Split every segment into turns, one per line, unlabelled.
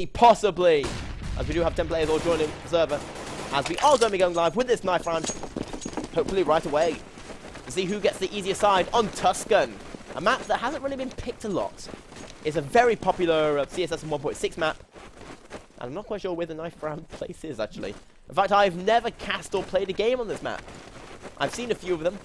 Possibly, as we do have 10 players all joining the server, as we are going to be going live with this knife round, hopefully right away, to see who gets the easier side on Tuscan, a map that hasn't really been picked a lot. It's a very popular CSS 1.6 map, and I'm not quite sure where the knife round place is actually. In fact, I've never cast or played a game on this map. I've seen a few of them.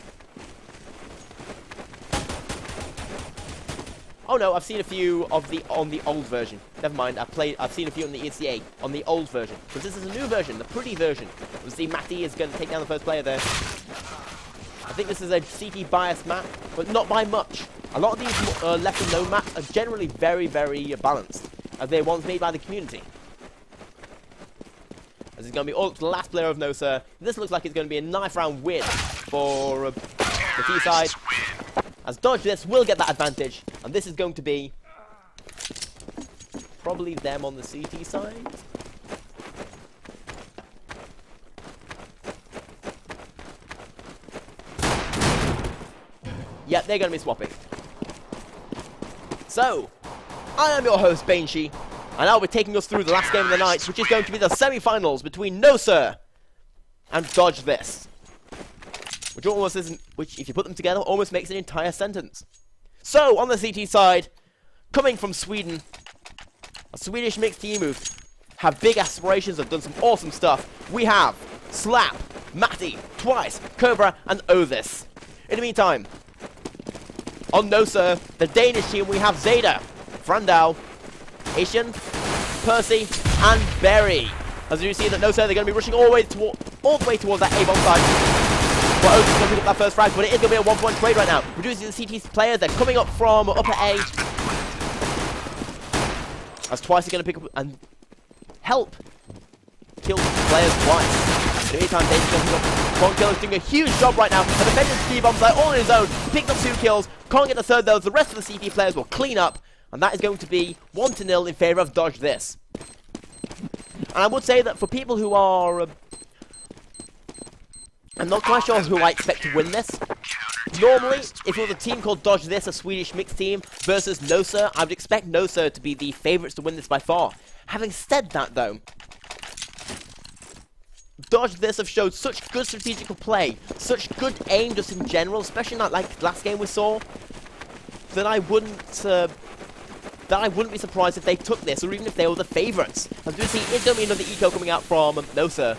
Oh no, I've seen a few of the on the old version. Never mind, I've seen a few on the ECA on the old version. Because this is a new version, the pretty version. We'll see Matty is going to take down the first player there. I think this is a CT bias map, but not by much. A lot of these lesser known maps are generally very, very balanced, as they're ones made by the community. As it's going to be all up to the last player of No Sir. This looks like it's going to be a knife round win for the T side. As Dodge This will get that advantage, and this is going to be probably them on the CT side. Yeah, they're going to be swapping. So, I am your host, Baneshee, and I'll be taking us through the last game of the night, which is going to be the semi-finals between No Sir and Dodge This. Which almost isn't, which if you put them together, almost makes an entire sentence. So, on the CT side, coming from Sweden, a Swedish mixed team who have big aspirations, have done some awesome stuff. We have Slap, Matty, Twice, Cobra, and Othis. In the meantime, on No Sir, the Danish team, we have Zeta, Frandau, Asian, Percy, and Berry. As you see that No Sir, they're going to be rushing all the way towards that A-bomb side. Well, Otis is going to pick up that first frag, but it is going to be a 1-1 trade right now. Reducing the CT players, they're coming up from upper A. As Twice is going to pick up and help kill players twice. In the meantime, Dave's going to pick up one kill. He's doing a huge job right now. The defender's T-bomb site all on his own. Picked up 2 kills. Can't get the third though. The rest of the CT players will clean up. And that is going to be 1-0 in favour of Dodge This. And I would say that for people who are... I'm not quite sure who I expect to win this. Normally, if it was a team called Dodge This, a Swedish mixed team, versus No Sir, I would expect No Sir to be the favourites to win this by far. Having said that, though, Dodge This have showed such good strategical play, such good aim just in general, especially in that like last game we saw, that I wouldn't be surprised if they took this, or even if they were the favourites. As we see, it's going to be another eco coming out from No Sir.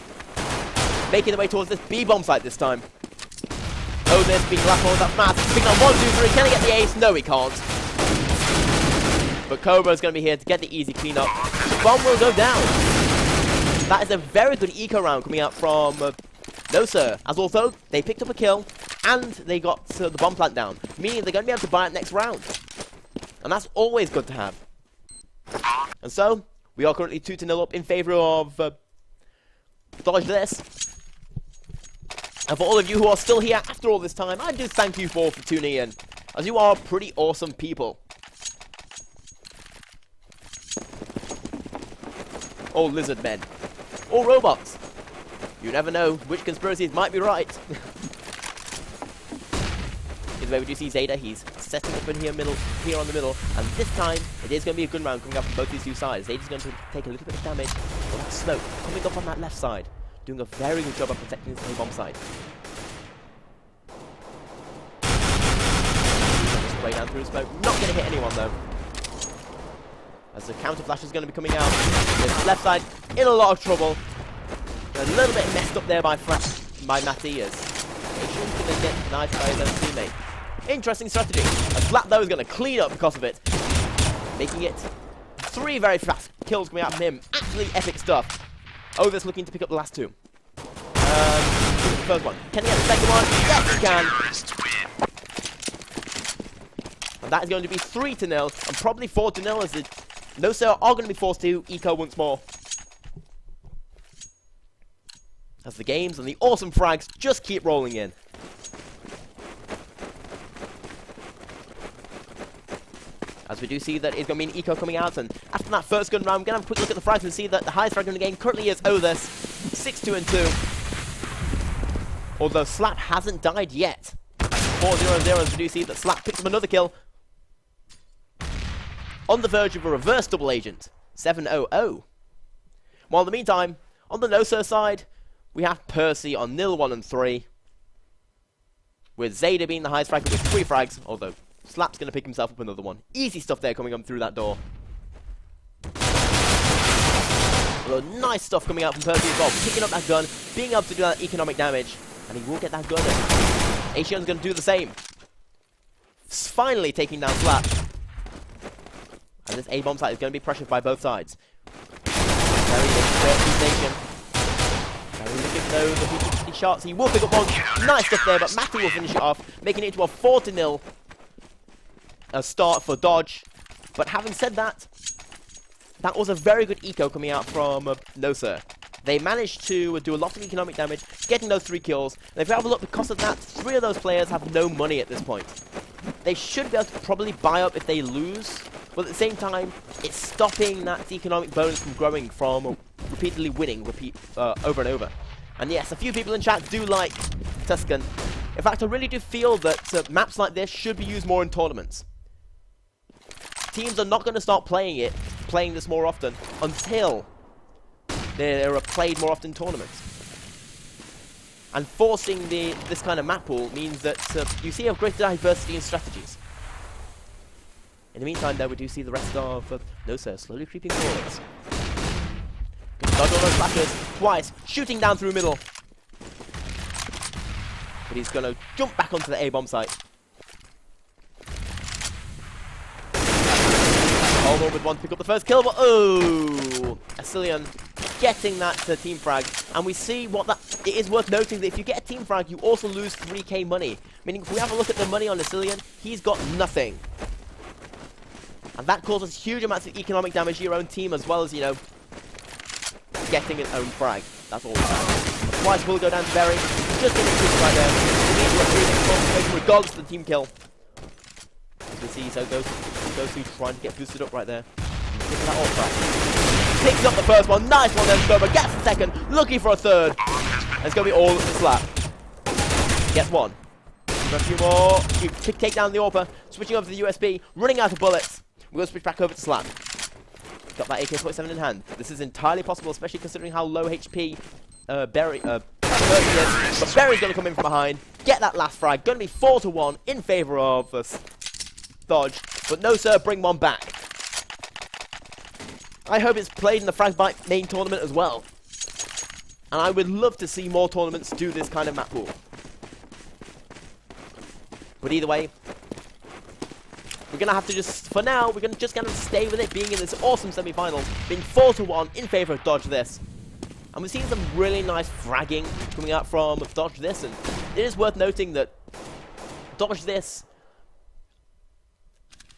Making their way towards this B-bomb site this time. Oh, there's being last one with that mask. Picking on 1, 2, 3. Can he get the ace? No, he can't. But Cobra's going to be here to get the easy cleanup. The bomb will go down. That is a very good eco round coming out from No Sir. As although they picked up a kill and they got the bomb plant down. Meaning they're going to be able to buy it next round. And that's always good to have. And so, we are currently 2-0 up in favour of Dodge This. And for all of you who are still here after all this time, I do thank you for tuning in, as you are pretty awesome people. Or lizard men. Or robots. You never know which conspiracies might be right. Either way, we do see Zeta, he's setting up in here on the middle, and this time, it is going to be a good round coming up from both these two sides. Zeta's going to take a little bit of damage, but that smoke coming up on that left side. Doing a very good job of protecting his A-bomb side. Spray down through the smoke. Not going to hit anyone though. As the counter flash is going to be coming out. This left side in a lot of trouble. A little bit messed up there by Matty as Asian's going to get knifed by his own teammate. Interesting strategy. A Slap though is going to clean up because of it. Making it 3 very fast kills coming out from him. Absolutely epic stuff. Othis looking to pick up the last 2. The first one. Can he get the second one? Yes, he can. And that is going to be 3-0, and probably 4-0 as the No Sir are going to be forced to eco once more. As the games and the awesome frags just keep rolling in. As we do see that it's going to be an eco coming out, and after that first gun round, we're going to have a quick look at the frags and see that the highest frag in the game currently is Othis, 6-2-2. Although Slap hasn't died yet. 4-0-0 as we do see that Slap picks up another kill. On the verge of a reverse double agent. 7-0-0. While in the meantime, on the no-sir side, we have Percy on 0-1 and 3. With Zeta being the highest fragger with 3 frags, although Slap's going to pick himself up another one. Easy stuff there coming up through that door. Although nice stuff coming out from Percy as well. Picking up that gun, being able to do that economic damage. And he will get that gun. Asion's going to do the same. Finally taking down Slap. And this A-bomb site is going to be pressured by both sides. Very looking though, the P60 shots. He will pick up one. Nice stuff there, but Matty will finish it off, making it into a 4-0 start for Dodge. But having said that, that was a very good eco coming out from No Sir. They managed to do a lot of economic damage, getting those 3 kills. And if you have a look, because of that, 3 of those players have no money at this point. They should be able to probably buy up if they lose, but at the same time, it's stopping that economic bonus from growing from repeatedly winning over and over. And yes, a few people in chat do like Tuscan. In fact, I really do feel that maps like this should be used more in tournaments. Teams are not going to start playing this more often until they're played more often in tournaments. And forcing this kind of map pool means that you see a greater diversity in strategies. In the meantime, though, we do see the rest of No Sir slowly creeping forwards. Gonna dodge all those flashes twice, shooting down through middle. But he's gonna jump back onto the A-bomb site. Hold on with one to pick up the first kill, but oh! Asilian getting that team frag. And we see what that... It is worth noting that if you get a team frag, you also lose 3k money. Meaning, if we have a look at the money on Asilian, he's got nothing. And that causes huge amounts of economic damage to your own team, as well as, you know, getting his own frag. That's all we have. Twice will go down to Berry. Just getting a kick right there. We need to a 3-6 regardless of the team kill. As we see, so goes through trying to get boosted up right there. Look at that ult frag. Picks up the first one. Nice one there, Scoba. Gets the second. Looking for a third. And it's going to be all at the Slap. Gets one. A few more. You take down the AWPer. Switching over to the USB. Running out of bullets. We're going to switch back over to Slap. Got that AK-47 in hand. This is entirely possible, especially considering how low HP Berry is. But Berry's going to come in from behind. Get that last frag. Going to be 4-1 in favour of Dodge. But No Sir, bring one back. I hope it's played in the Fragbite main tournament as well. And I would love to see more tournaments do this kind of map pool. But either way, we're going to have to just, for now, we're going to just kind of stay with it being in this awesome semi-final. Being 4-1 in favour of Dodge This. And we've seen some really nice fragging coming out from Dodge This. And it is worth noting that Dodge This,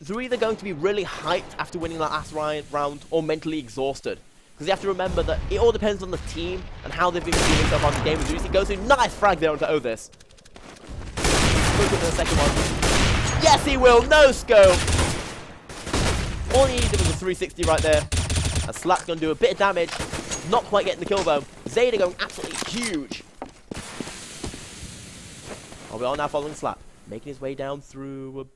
they're either going to be really hyped after winning that last round or mentally exhausted. Because you have to remember that it all depends on the team and how they've been feeling so far in the game. As he goes through, nice frag there onto Ovis. Look at the second one. Yes, he will. No scope. All he needed was a 360 right there. And Slap's going to do a bit of damage. Not quite getting the kill, though. Zeta going absolutely huge. Oh, we are now following Slap. Making his way down through...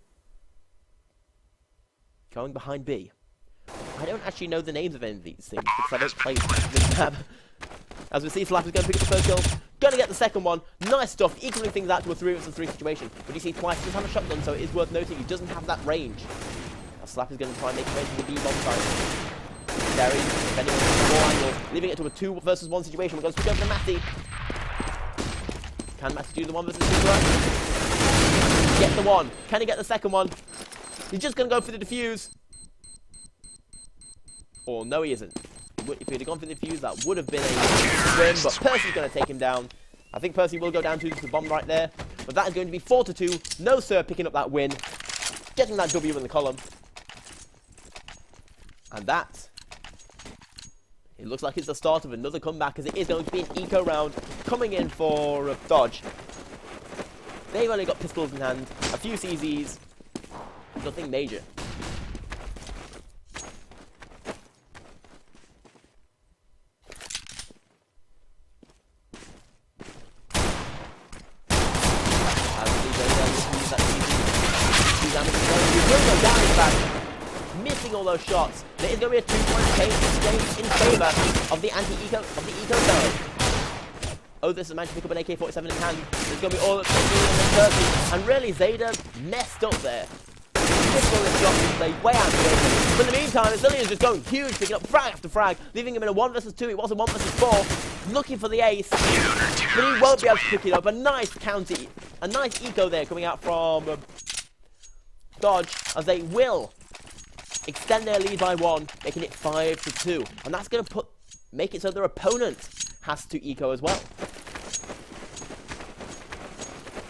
going behind B. I don't actually know the names of any of these things because I don't play this map. As we see, Slap is going to pick up the first kill. Going to get the second one. Nice stuff. Equaling things out to a 3-3 situation. But you see, twice he does have a shotgun, so it is worth noting he doesn't have that range. Now Slap is going to try and make his way to the B-bomb side. Derry defending on the 4 angle, leaving it to a 2 versus 1 situation. We're going to switch over to Matty. Can Matty do the 1 versus 2 right? Get the 1. Can he get the second one? He's just going to go for the defuse. Or no, he isn't. If he'd have gone for the defuse, that would have been a win, but Percy's going to take him down. I think Percy will go down to the bomb right there. But that is going to be 4-2. No Sir picking up that win. Getting that W in the column. And that, it looks like it's the start of another comeback, as it is going to be an eco round coming in for Dodge. They've only got pistols in hand, a few CZs, nothing major. Missing all those shots. The is going to be a 2-point change in favour of the eco side. Oh, this is managed to pick up an AK-47 in hand. There's going to be all up to and really, Zeta messed up there. This one is dropping play way out of the open. But in the meantime, Zillian's just going huge, picking up frag after frag, leaving him in a 1 versus 2. It was a 1 versus 4, looking for the ace, but he won't be able to pick it up. A nice eco there coming out from Dodge, as they will extend their lead by 1, making it 5-2, and that's going to make it so their opponent has to eco as well.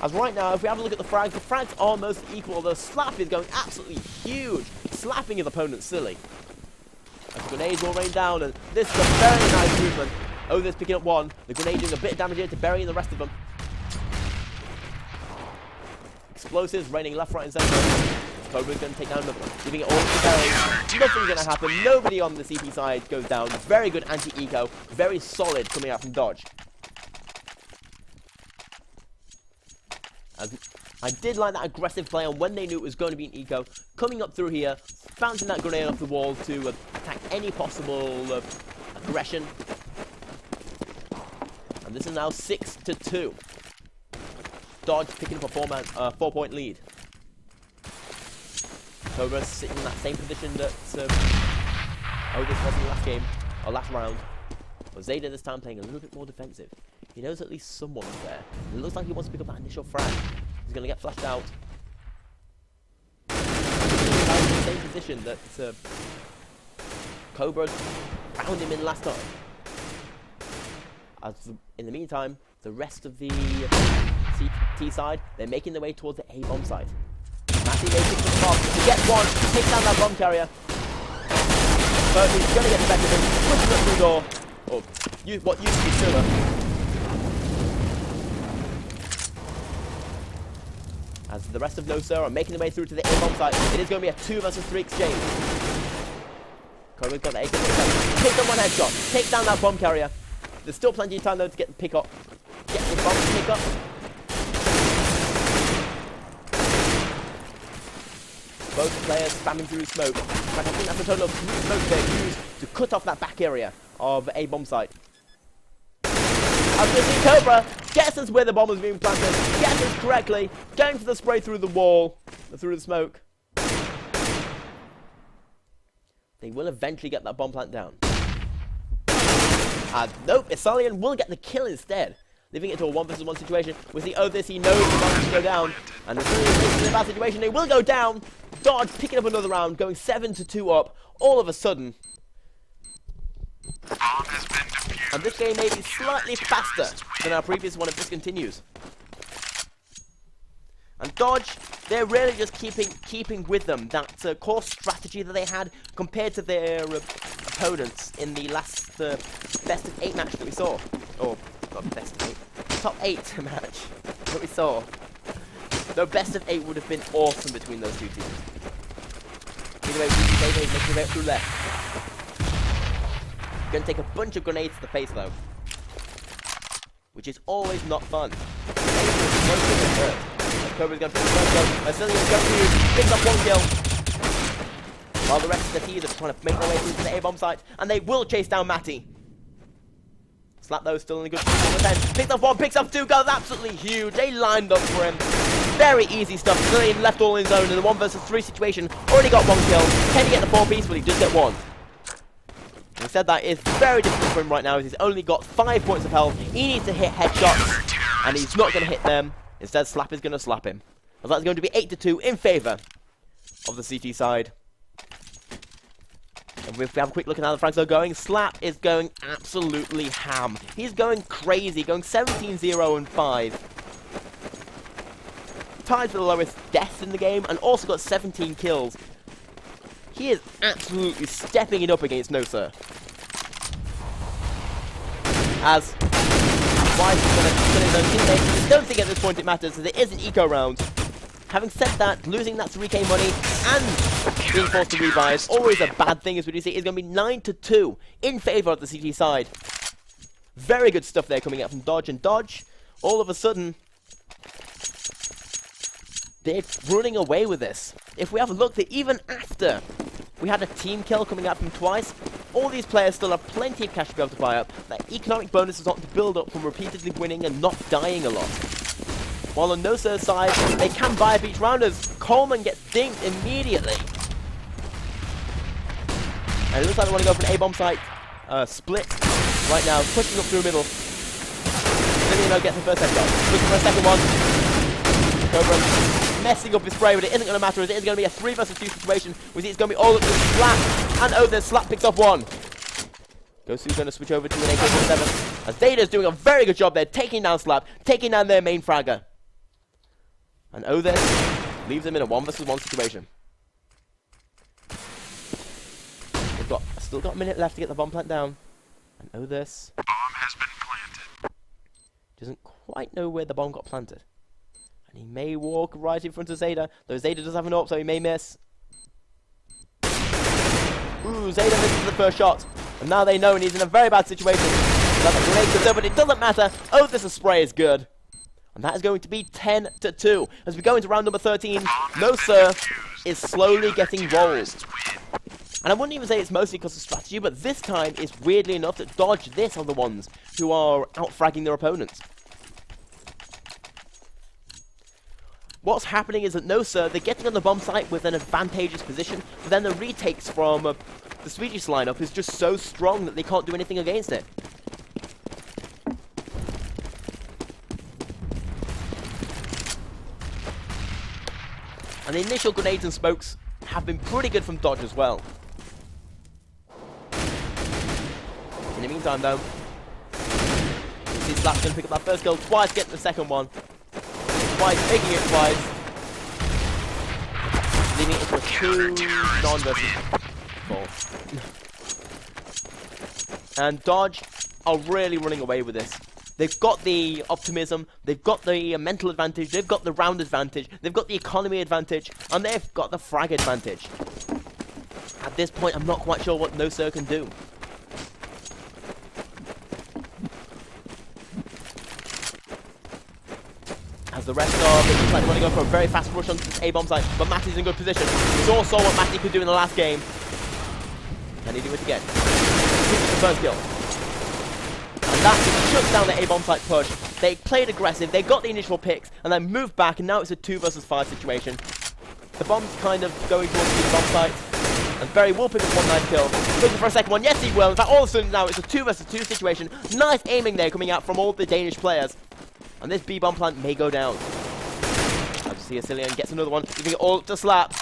As right now, if we have a look at the frags are almost equal, although Slap is going absolutely huge, slapping his opponent silly. As grenades will rain down, and this is a very nice movement. Oh, this picking up 1. The grenade doing a bit of damage here to burying the rest of them. Explosives raining left, right, and centre. Cobra's going to take down another one, leaving it all to bury. Nothing's going to happen. Nobody on the CP side goes down. Very good anti-eco. Very solid coming out from Dodge. I did like that aggressive play on when they knew it was going to be an eco. Coming up through here, bouncing that grenade off the wall to attack any possible aggression. And this is now 6-2. Dodge picking up a 4-point lead. Cobra sitting in that same position that this was in the last game, or last round. But Zeta this time playing a little bit more defensive. He knows at least someone's there. It looks like he wants to pick up that initial frag. He's going to get flashed out. He's in the same position that Cobra found him in last time. In the meantime, the rest of the CT side, they're making their way towards the A-bomb site. Matty may pick them off. He gets 1, takes down that bomb carrier. But he's going to get the back of him, pushing up through the door. Or what used to be Silver. As the rest of No Sir are making their way through to the A-bomb site, it is going to be a 2 versus 3 exchange. Cobra's got the AK-47. Takes on 1 headshot. Takes down that bomb carrier. There's still plenty of time though to get the pick up. Get the bomb to pick up. Both players spamming through smoke. In fact, I think that's a total of 3 smokes they used to cut off that back area of a bomb site. As we see, Cobra guesses where the bomb was being planted, guesses correctly, going for the spray through the wall, through the smoke. They will eventually get that bomb plant down. Nope, Isalian will get the kill instead, leaving it to a 1 versus 1 situation. With the this, he knows the bomb will go down, and as soon as he's in a bad situation, they will go down. Dodge picking up another round, going 7-2 up, all of a sudden. And this game may be slightly faster than our previous one if this continues. And Dodge, they're really just keeping with them that core strategy that they had compared to their opponents in the last best of 8 match that we saw. Or, not best of 8, top 8 match that we saw. Though best of 8 would have been awesome between those two teams. Either way, is making their way through left. Going to take a bunch of grenades to the face though, which is always not fun. Cobra's going to pick up 1 kill. Vasilian's going to pick up 1 kill. While the rest of the teams are trying to make their way through to the A-bomb site, and they will chase down Matty. Slap though, still in a good position. Picks up 1, picks up 2, goes absolutely huge. They lined up for him. Very easy stuff. Vasilian left all in his own in a 1 versus 3 situation. Already got 1 kill. Can he get the 4-piece? Well, he does get 1. He said that is very difficult for him right now as he's only got 5 points of health. He needs to hit headshots, and he's not going to hit them. Instead, Slap is going to slap him. As that's going to be 8-2 in favour of the CT side. And if we have a quick look at how the frags are going, Slap is going absolutely ham. He's going crazy, going 17-0-5. Tied for the lowest deaths in the game, and also got 17 kills. He is absolutely stepping it up against No Sir. As Wise is going to kill his own teammates. I don't think at this point it matters, as it is an eco round. Having said that, losing that 3k money and being forced to rebuy is always a bad thing, as we do see. It's going to be 9-2 in favour of the CT side. Very good stuff there coming out from Dodge, and Dodge, all of a sudden, they're running away with this. If we have a look, that even after We had a team kill coming out from Twice. All these players still have plenty of cash to be able to buy up. That economic bonus is not to build up from repeatedly winning and not dying a lot. While on No Sir's side, they can buy up each round as Coleman gets dinked immediately. And it looks like they want to go for an A-bomb site split right now, pushing up through middle. Cillian gets the first headshot. Looking for a second one. Cobra messing up his spray, but it isn't going to matter as it is going to be a 3 versus 2 situation. We see it's going to be all up to Slap. And there's Slap picks off one. Gosu's going to switch over to an AK-47. As Data's doing a very good job there, taking down Slap, taking down their main fragger. And this leaves them in a 1 versus 1 situation. They've still got a minute left to get the bomb plant down. And this
bomb has been planted.
Doesn't quite know where the bomb got planted. And he may walk right in front of Zeta, though Zeta does have an AWP, so he may miss. Ooh, Zeta misses the first shot. And now they know, and he's in a very bad situation. That's a grenade to do, but it doesn't matter. This spray is good. And that is going to be 10-2. As we go into round number 13, No Sir is slowly getting rolled. And I wouldn't even say it's mostly because of strategy, but this time it's weirdly enough that Dodge this are the ones who are out-fragging their opponents. What's happening is that No Sir, they're getting on the bomb site with an advantageous position, but then the retakes from the Swedish lineup is just so strong that they can't do anything against it. And the initial grenades and smokes have been pretty good from Dodge as well. In the meantime, though, you see Slap's going to pick up that first kill, Twice getting the second one. Twice making it twice. Leaving it into a 2 non-versus 4. And Dodge are really running away with this. They've got the optimism, they've got the mental advantage, they've got the round advantage, they've got the economy advantage, and they've got the frag advantage. At this point, I'm not quite sure what No Sir can do. As the rest of it looks like they want to go for a very fast rush onto this A-bomb site, but Matty's in good position. We all saw what Matty could do in the last game. Can he do it again? The first kill. And that shuts down the A-bomb site push. They played aggressive, they got the initial picks, and then moved back, and now it's a 2 versus 5 situation. The bomb's kind of going towards the bomb site, and Berry will pick up one nice kill. Looking for a second one, yes he will. In fact, all of a sudden now it's a 2 versus 2 situation. Nice aiming there coming out from all the Danish players. And this B-bomb plant may go down. As you see, Cillian gets another one, giving it all to Slap.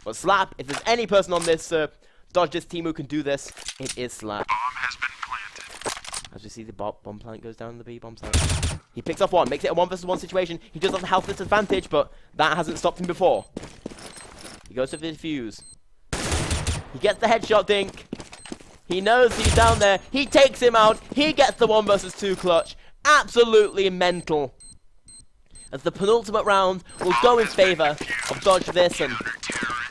But Slap, if there's any person on this Dodge this team who can do this, it is Slap.
Bomb has been planted.
As we see, the bomb plant goes down the B-bomb site. He picks off one, makes it a 1 versus 1 situation. He does have the health disadvantage, but that hasn't stopped him before. He goes for the defuse. He gets the headshot dink. He knows he's down there. He takes him out. He gets the 1 versus 2 clutch. Absolutely mental. As the penultimate round will go in favor of Dodge this, and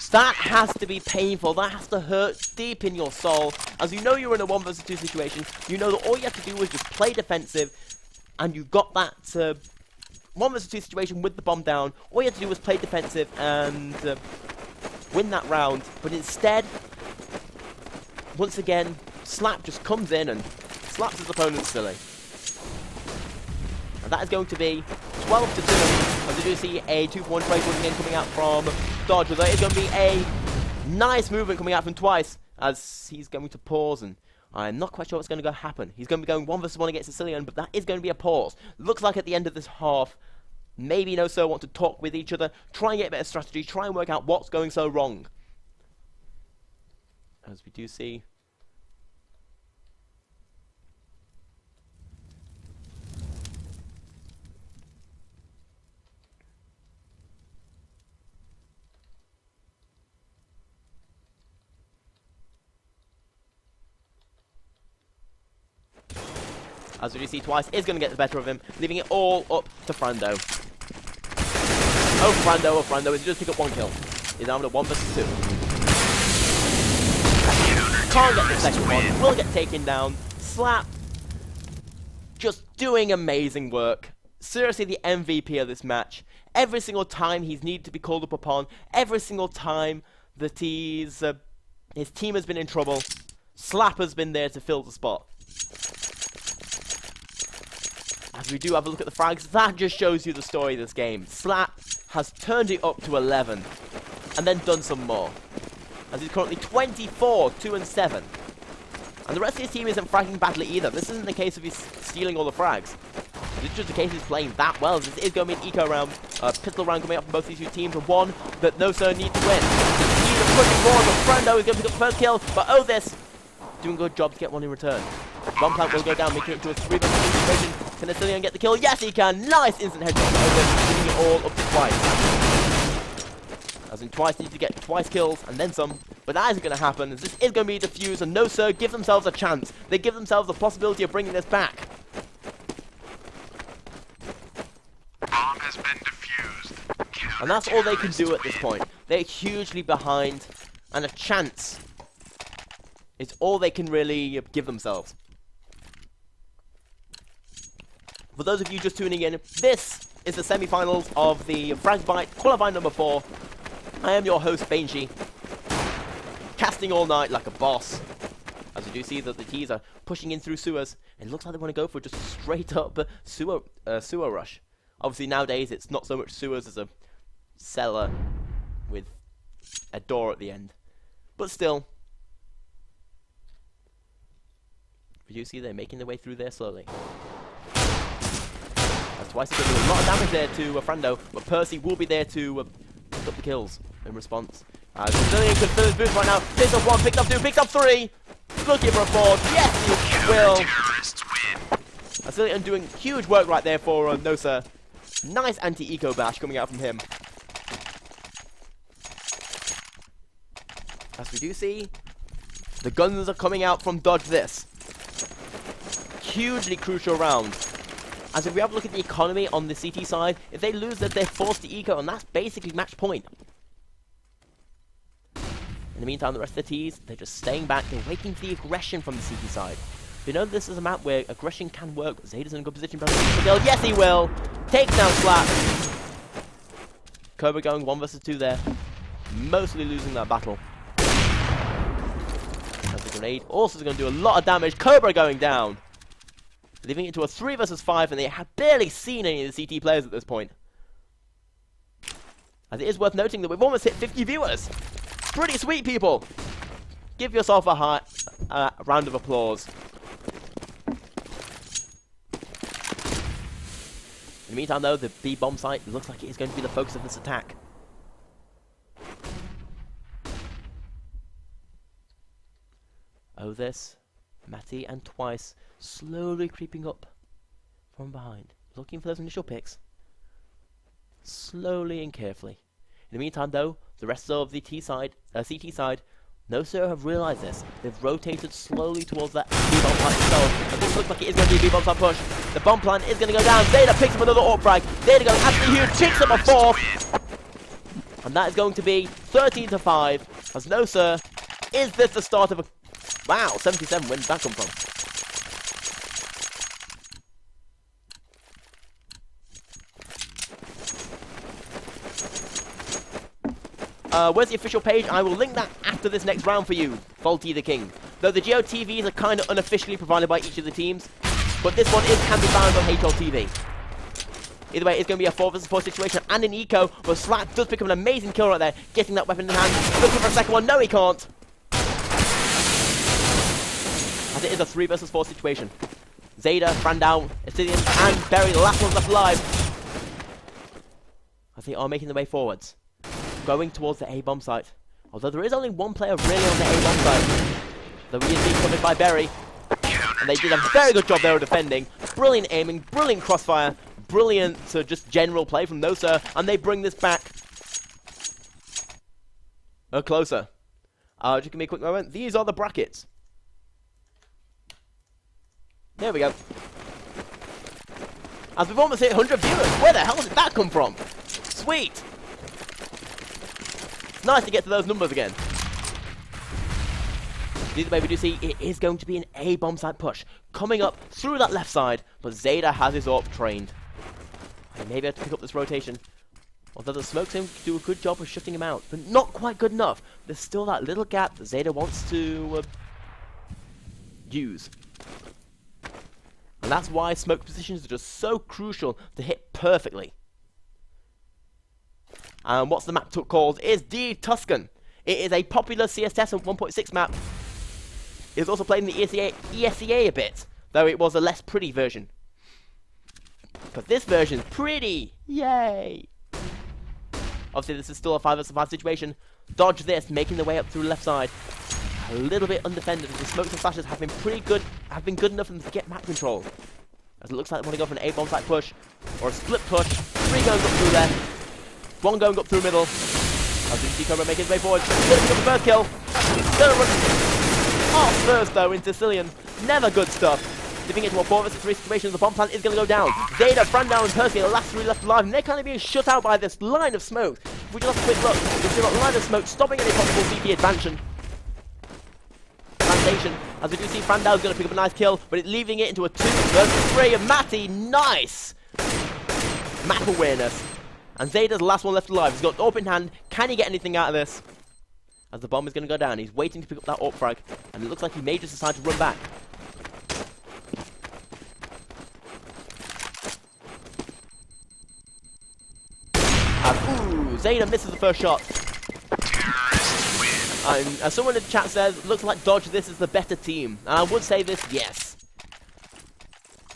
that has to be painful. That has to hurt deep in your soul. As you know you're in a 1 versus 2 situation, you know that all you have to do is just play defensive, and you got that 1 versus 2 situation with the bomb down. All you have to do was play defensive and win that round. But instead, once again, Slap just comes in and slaps his opponent silly. And that is going to be 12-2. As we do see a 2-for-1 trade once again coming out from Dodge. Although it is going to be a nice movement coming out from Twice, as he's going to pause, and I'm not quite sure what's going to happen. He's going to be going 1 versus 1 against Cillian, but that is going to be a pause. Looks like at the end of this half, maybe No Sir want to talk with each other, try and get a better strategy, try and work out what's going so wrong. As we do see, as we see, Twice is going to get the better of him, leaving it all up to Frando. Oh, Frando, he just pick up 1 kill. He's now at 1 versus 2. Can't get the second one, will get taken down. Slap, just doing amazing work. Seriously, the MVP of this match. Every single time he's needed to be called up upon, every single time that he's His team has been in trouble. Slap has been there to fill the spot. As we do have a look at the frags, that just shows you the story of this game. Slap has turned it up to 11, and then done some more. As he's currently 24, 2 and 7. And the rest of his team isn't fragging badly either. This isn't the case of he's stealing all the frags. It's just the case he's playing that well. This is going to be an eco round, pistol round coming up from both these two teams, and one that No Sir needs to win. He's pushing forward, but Frando is going to pick up the first kill, but Othis doing a good job to get one in return. Bomb plant will go down, making it to a 3-3 situation. Can Asilian get the kill? Yes, he can. Nice instant headshot to Othis, giving it all up to twice. As in twice, needs to get twice kills and then some. But that isn't going to happen, as this is going to be defused, and No Sir give themselves a chance. They give themselves the possibility of bringing this back.
Bomb has been defused.
And that's all they can do at this point. They're hugely behind, and a chance is all they can really give themselves. For those of you just tuning in, this is the semi-finals of the Fragbite Qualifier number 4. I am your host, Banshee, casting all night like a boss. As you do see that the T's are pushing in through sewers, and it looks like they want to go for just a straight up sewer rush. Obviously nowadays it's not so much sewers as a cellar with a door at the end. But still, you do see they're making their way through there slowly. As Twice is going to do a lot of damage there to Frando, but Percy will be there to pick up the kills in response. Brazilian could fill his boots right now. Picks up 1, picks up 2, picks up 3. Looking for a 4. Yes, he will. Brazilian doing huge work right there for No Sir. Nice anti-eco bash coming out from him. As we do see, the guns are coming out from Dodge This. Hugely crucial round. As if we have a look at the economy on the CT side, if they lose that, they're forced to eco, and that's basically match point. In the meantime, the rest of the T's, they're just staying back, they're waiting for the aggression from the CT side. You know this is a map where aggression can work, but Zeta's in a good position. Yes, he will! Takes down Slap. Cobra going 1 versus 2 there. Mostly losing that battle. As the grenade also is going to do a lot of damage. Cobra going down. Leaving it to a 3 versus 5, and they have barely seen any of the CT players at this point. As it is worth noting that we've almost hit 50 viewers. Pretty sweet, people. Give yourself a round of applause. In the meantime, though, the B bomb site looks like it is going to be the focus of this attack. Othis, Matty, and Twice slowly creeping up from behind, looking for those initial picks. Slowly and carefully. In the meantime, though, the rest of the CT side, No Sir have realised this. They've rotated slowly towards that B-bomb plant itself. And this looks like it is going to be a B-bomb plant push. The bomb plant is going to go down. Zeta picks up another AWP frag. Zeta goes absolutely huge, picks up a 4th. And that is going to be 13-5. As No Sir, is this the start of a... Wow, 77, where did that come from? Where's the official page? I will link that after this next round for you, Faulty the King. Though the GOTVs are kind of unofficially provided by each of the teams, but this one can be found on HLTV. Either way, it's going to be a 4 versus 4 situation and an eco, but Slap does pick up an amazing kill right there, getting that weapon in hand, looking for a second one. No, he can't. As it is a 3 versus 4 situation. Zeta, Frandau, Asilian, and Berry, the last ones left alive. As they are making their way forwards. Going towards the A-bomb site. Although there is only one player really on the A-bomb site. Though he is being covered by Berry. And they did a very good job there of defending. Brilliant aiming, brilliant crossfire, brilliant just general play from No Sir. And they bring this back closer. Just give me a quick moment. These are the brackets. There we go. As we've almost hit 100 viewers. Where the hell did that come from? Sweet. It's nice to get to those numbers again. Either way, we do see it is going to be an A-bomb side push. Coming up through that left side, but Zeta has his AWP trained. And maybe I have to pick up this rotation. Although the smoke seems to do a good job of shutting him out, but not quite good enough. There's still that little gap that Zeta wants to use. And that's why smoke positions are just so crucial to hit perfectly. And what's the map called is the Tuscan. It is a popular CSS 1.6 map. It's also played in the ESEA a bit, though it was a less pretty version. But this version is pretty! Yay! Obviously, this is still a 5 vs 5 situation. Dodge this, making the way up through the left side. A little bit undefended, as the smokes and flashes have been pretty good, good enough for them to get map control. As it looks like they want to go for an A-bomb type push, or a split push. 3 going up through there, 1 going up through middle. As we see Cobra make his way forward, he's going to pick up the first kill. He's going to run off first though into Sicilian. Never good stuff. Dipping into a 4 vs 3 situation, the bomb plant is going to go down. Zeta, Frandau, and Percy are the last 3 left alive, and they're kind of being shut out by this line of smoke. If we just have a quick look, we see that line of smoke stopping any possible CT expansion. As we do see Frandau's going to pick up a nice kill, but it's leaving it into a 2 vs 3 of Matty. Nice! Map awareness. And Zeta's the last one left alive. He's got AWP in hand. Can he get anything out of this? As the bomb is going to go down, he's waiting to pick up that AWP frag, and it looks like he may just decide to run back. Ooh, Zeta misses the first shot. And as someone in the chat says, looks like Dodge this is the better team. And I would say this, yes.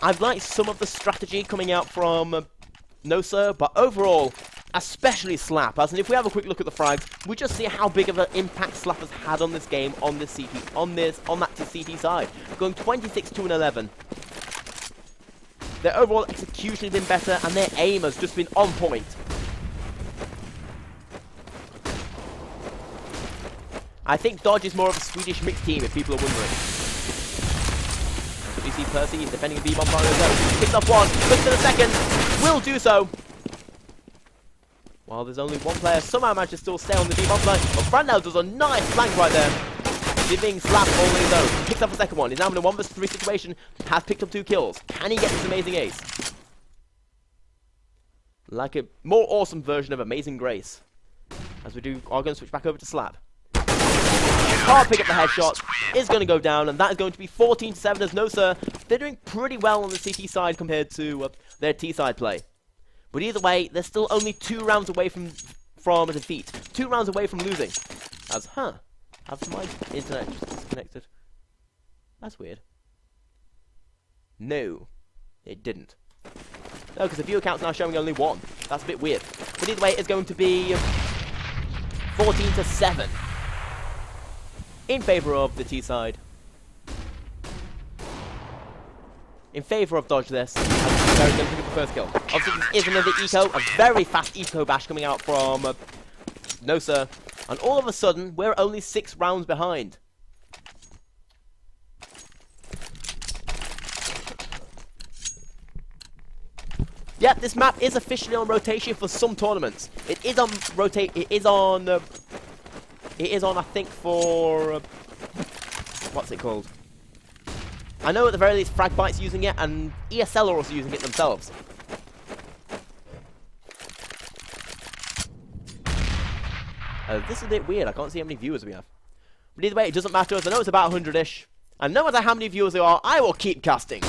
I've liked some of the strategy coming out from No Sir, but overall, especially Slap. As and if we have a quick look at the frags, we just see how big of an impact Slap has had on this game, on this CT, on that CT side, going 26-11. Their overall execution has been better, and their aim has just been on point. I think Dodge is more of a Swedish mixed team, if people are wondering. We see Percy defending the B-bomb fire. Picks up 1, looks for the second, will do so. While there's only 1 player, somehow managed to still stay on the B-bomb line. But Frandau does a nice flank right there. Giving Slap all in his own. Picks up a second one. He's now in a 1 vs 3 situation. Has picked up 2 kills. Can he get this amazing ace? Like a more awesome version of Amazing Grace. As we do, are going to switch back over to Slap. Can't pick up the headshot, is going to go down, and that is going to be 14-7 as No Sir. They're doing pretty well on the CT side compared to their T side play. But either way, they're still only 2 rounds away from a defeat. 2 rounds away from losing. As, have my internet just disconnected? That's weird. No, it didn't. No, because the view account's now showing only 1. That's a bit weird. But either way, it's going to be 14-7. In favour of the T side. In favour of Dodge this. And Barry's going to pick up the first kill. Obviously, this is another eco. A very fast eco bash coming out from No Sir. And all of a sudden, we're only 6 rounds behind. Yep, this map is officially on rotation for some tournaments. It is on It is on, I think, for... what's it called? I know at the very least Fragbite's using it, and ESL are also using it themselves. This is a bit weird. I can't see how many viewers we have. But either way, it doesn't matter, as I know it's about 100-ish. And no matter how many viewers there are, I will keep casting.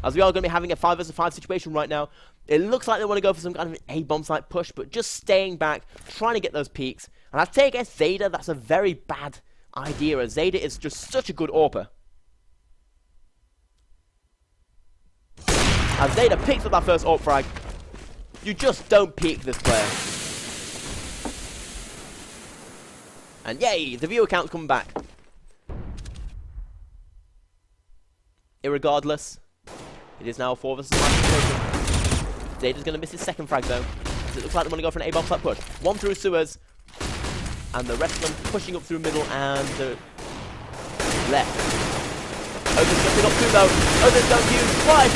As we are going to be having a 5 vs 5 situation right now. It looks like they want to go for some kind of an A-bomb type push, but just staying back, trying to get those peaks. And I'd say against Zeta, that's a very bad idea, as Zeta is just such a good AWPer. As Zeta picks up that first AWP frag, you just don't peek this player. And yay, the viewer count's coming back. Irregardless, it is now a 4 vs 5 situation. Zeta's going to miss his second frag though. It looks like they want to go for an A-bomb type push. 1 through sewers. And the rest of them pushing up through middle and left. Oden's going to pick up 2 though. Oden's going to use twice.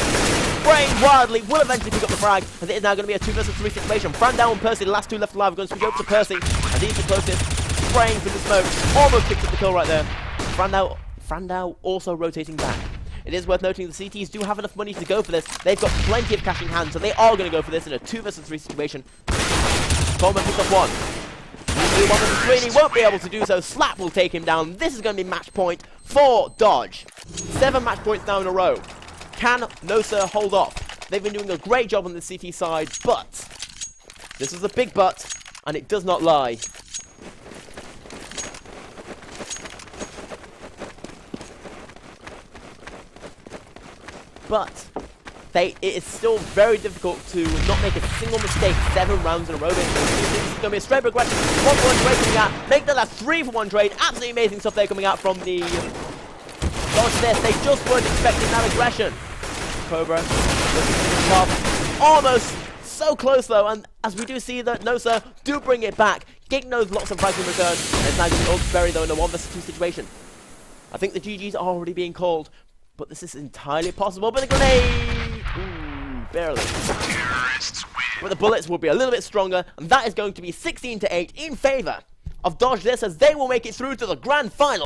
Spraying wildly. Will eventually pick up the frag. As it is now going to be a 2 vs 3 situation. Frandau and Percy, the last 2 left alive. We're going to switch over to Percy. And he's the closest. Spraying through the smoke. Almost picks up the kill right there. Frandau also rotating back. It is worth noting the CTs do have enough money to go for this. They've got plenty of cash in hand, so they are going to go for this in a 2 vs 3 situation. Coleman picks up one. Usually 1 versus 3, and he won't be able to do so. Slap will take him down. This is going to be match point for Dodge. 7 match points now in a row. Can No Sir hold off? They've been doing a great job on the CT side, but this is a big but, and it does not lie. But it is still very difficult to not make a single mistake 7 rounds in a row. This is going to be a straight progression. 1-for-1 trade coming out. Make that a 3-for-1 trade. Absolutely amazing stuff there coming out from the Dodge this. They just weren't expecting that aggression. Cobra looking tough. Almost so close though, and as we do see that No Sir do bring it back. Gig knows lots of frags in return, and it's nice to bury though in a 1 versus 2 situation. I think the GGs are already being called, but this is entirely possible. But the grenade, ooh, barely. But the bullets will be a little bit stronger, and that is going to be 16-8 in favor of Dodge this, as they will make it through to the grand final.